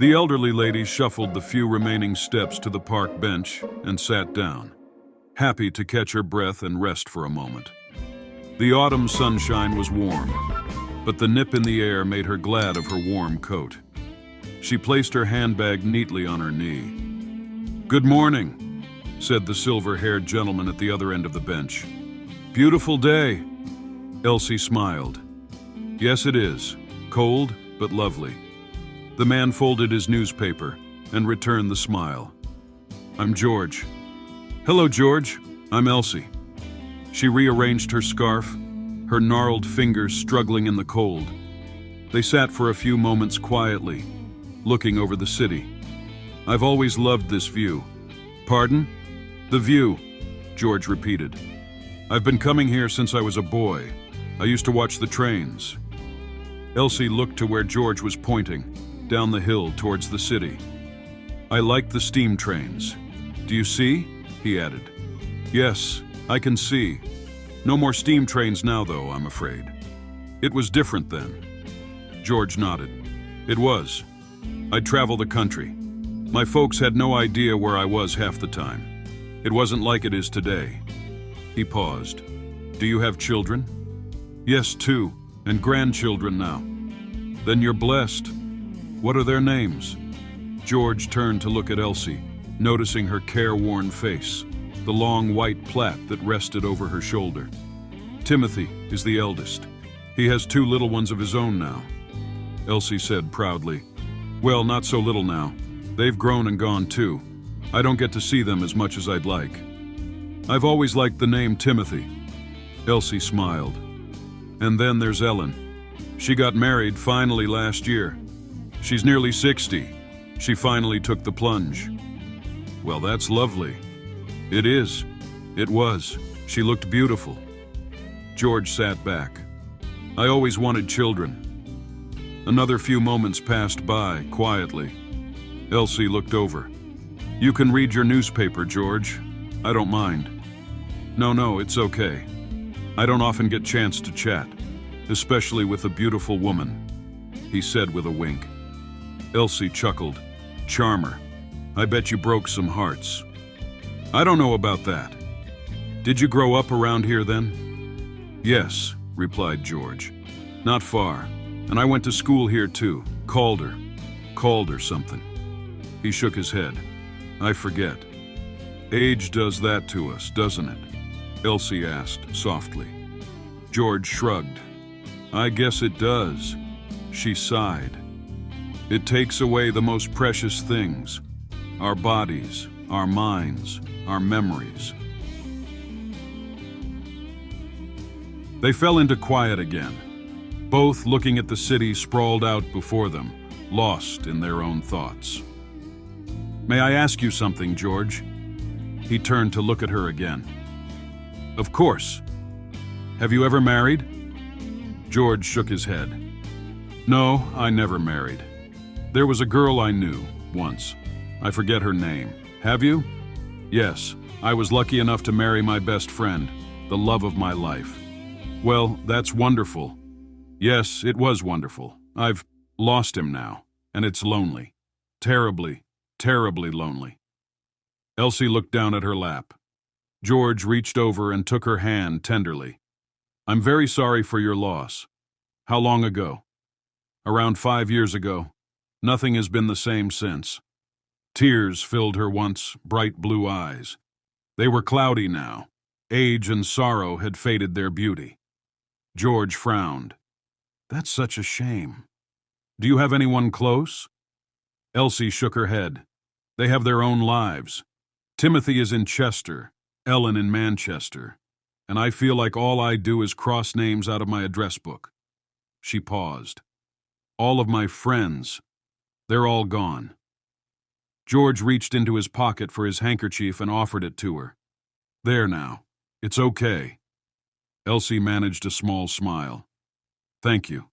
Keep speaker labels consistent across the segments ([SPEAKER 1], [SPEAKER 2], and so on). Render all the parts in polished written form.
[SPEAKER 1] The elderly lady shuffled the few remaining steps to the park bench and sat down, happy to catch her breath and rest for a moment. The autumn sunshine was warm, but the nip in the air made her glad of her warm coat. She placed her handbag neatly on her knee. "Good morning," said the silver-haired gentleman at the other end of the bench. "Beautiful day." Elsie smiled. "Yes, it is. Cold, but lovely." The man folded his newspaper and returned the smile. "I'm George." "Hello, George. I'm Elsie." She rearranged her scarf, her gnarled fingers struggling in the cold. They sat for a few moments quietly, looking over the city. "I've always loved this view." "Pardon?" "The view," George repeated. "I've been coming here since I was a boy. I used to watch the trains." Elsie looked to where George was pointing, down the hill towards the city. "I like the steam trains. Do you see?" he added. "Yes, I can see. No more steam trains now, though, I'm afraid." "It was different then." George nodded. "It was. I'd travel the country. My folks had no idea where I was half the time. It wasn't like it is today." He paused. "Do you have children?" "Yes, 2, and grandchildren now." "Then you're blessed. What are their names?" George turned to look at Elsie, noticing her careworn face, the long white plait that rested over her shoulder. "Timothy is the eldest. He has 2 little ones of his own now," Elsie said proudly. "Well, not so little now. They've grown and gone too. I don't get to see them as much as I'd like." "I've always liked the name Timothy." Elsie smiled. "And then there's Ellen. She got married finally last year. She's nearly 60. She finally took the plunge." "Well, that's lovely." "It is. It was. She looked beautiful." George sat back. "I always wanted children." Another few moments passed by, quietly. Elsie looked over. "You can read your newspaper, George. I don't mind." No, it's okay. I don't often get chance to chat, especially with a beautiful woman," he said with a wink. Elsie chuckled. "Charmer. I bet you broke some hearts." "I don't know about that. Did you grow up around here then?" "Yes," replied George. "Not far. And I went to school here too. Calder something." He shook his head. "I forget. Age does that to us, doesn't it?" Elsie asked softly. George shrugged. "I guess it does." She sighed. "It takes away the most precious things, our bodies, our minds, our memories." They fell into quiet again, both looking at the city sprawled out before them, lost in their own thoughts. "May I ask you something, George?" He turned to look at her again. "Of course. Have you ever married?" George shook his head. "No, I never married. There was a girl I knew, once. I forget her name. Have you?" "Yes, I was lucky enough to marry my best friend, the love of my life." "Well, that's wonderful." "Yes, it was wonderful. I've lost him now, and it's lonely. Terribly, terribly lonely." Elsie looked down at her lap. George reached over and took her hand tenderly. "I'm very sorry for your loss. How long ago?" "Around 5 years ago. Nothing has been the same since." Tears filled her once bright blue eyes. They were cloudy now. Age and sorrow had faded their beauty. George frowned. "That's such a shame. Do you have anyone close?" Elsie shook her head. "They have their own lives. Timothy is in Chester, Ellen in Manchester, and I feel like all I do is cross names out of my address book." She paused. "All of my friends, they're all gone." George reached into his pocket for his handkerchief and offered it to her. "There now. It's okay." Elsie managed a small smile. "Thank you."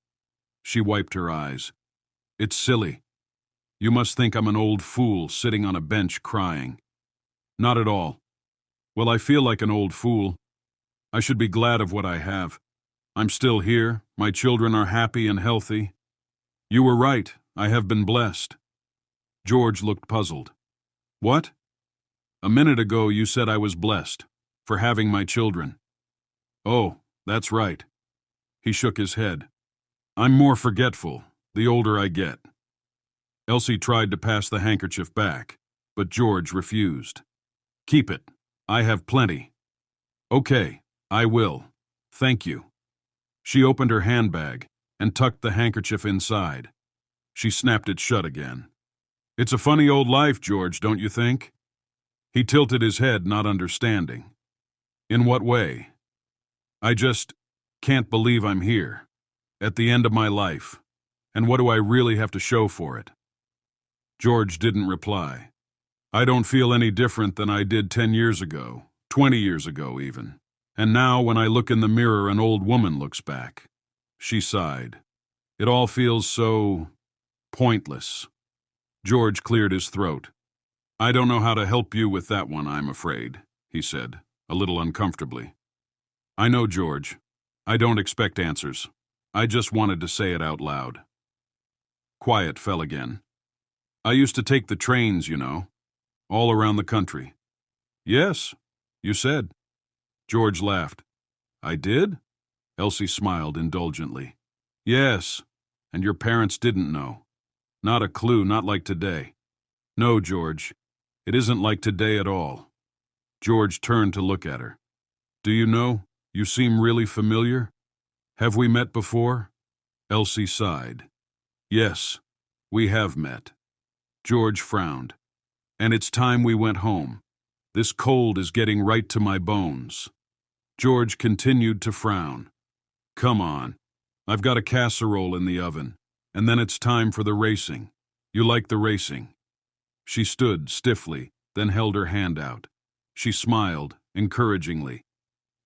[SPEAKER 1] She wiped her eyes. "It's silly. You must think I'm an old fool sitting on a bench crying." "Not at all." "Well, I feel like an old fool. I should be glad of what I have. I'm still here. My children are happy and healthy. You were right. I have been blessed." George looked puzzled. What? A minute ago you said I was blessed, for having my children. Oh, that's right. He shook his head. I'm more forgetful, the older I get. Elsie tried to pass the handkerchief back, but George refused. Keep it. I have plenty. Okay, I will. Thank you. She opened her handbag and tucked the handkerchief inside. She snapped it shut again. It's a funny old life, George, don't you think? He tilted his head, not understanding. In what way? I just can't believe I'm here, at the end of my life, and what do I really have to show for it? George didn't reply. I don't feel any different than I did 10 years ago, 20 years ago even. And now when I look in the mirror, an old woman looks back. She sighed. It all feels so pointless. George cleared his throat. I don't know how to help you with that one, I'm afraid, he said, a little uncomfortably. I know, George. I don't expect answers. I just wanted to say it out loud. Quiet fell again. I used to take the trains, you know, all around the country. Yes, you said. George laughed. I did? Elsie smiled indulgently. Yes, and your parents didn't know. Not a clue, not like today. No, George, it isn't like today at all. George turned to look at her. Do you know, you seem really familiar? Have we met before? Elsie sighed. Yes, we have met. George frowned. And it's time we went home. This cold is getting right to my bones. George continued to frown. Come on. I've got a casserole in the oven, and then it's time for the racing. You like the racing? She stood stiffly, then held her hand out. She smiled, encouragingly.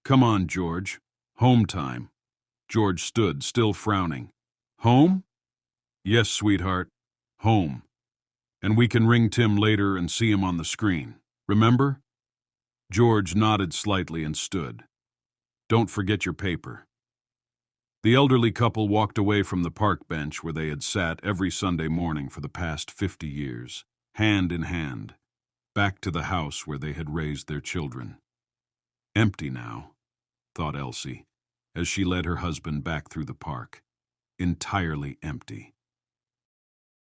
[SPEAKER 1] Come on, George. Home time. George stood, still frowning. Home? Yes, sweetheart. Home. And we can ring Tim later and see him on the screen. Remember? George nodded slightly and stood. Don't forget your paper. The elderly couple walked away from the park bench where they had sat every Sunday morning for the past 50 years, hand in hand, back to the house where they had raised their children. Empty now, thought Elsie, as she led her husband back through the park. Entirely empty.